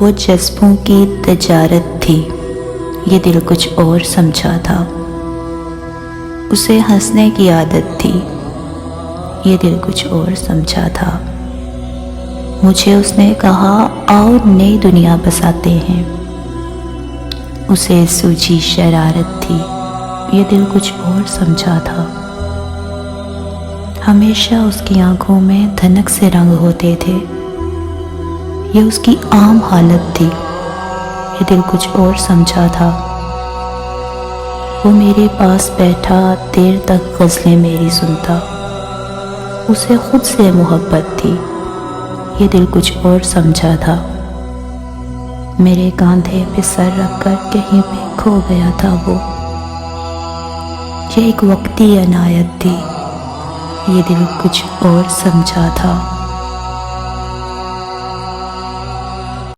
वो जज्बों की तजारत थी, ये दिल कुछ और समझा था। उसे हंसने की आदत थी, ये दिल कुछ और समझा था। मुझे उसने कहा आओ नई दुनिया बसाते हैं, उसे सूझी शरारत थी, ये दिल कुछ और समझा था। हमेशा उसकी आंखों में धनक से रंग होते थे, ये उसकी आम हालत थी, ये दिल कुछ और समझा था। वो मेरे पास बैठा देर तक गज़लें मेरी सुनता, उसे खुद से मोहब्बत थी, ये दिल कुछ और समझा था। मेरे कांधे पे सर रखकर कहीं पे खो गया था वो, ये एक वक्ती अनायत थी, ये दिल कुछ और समझा था।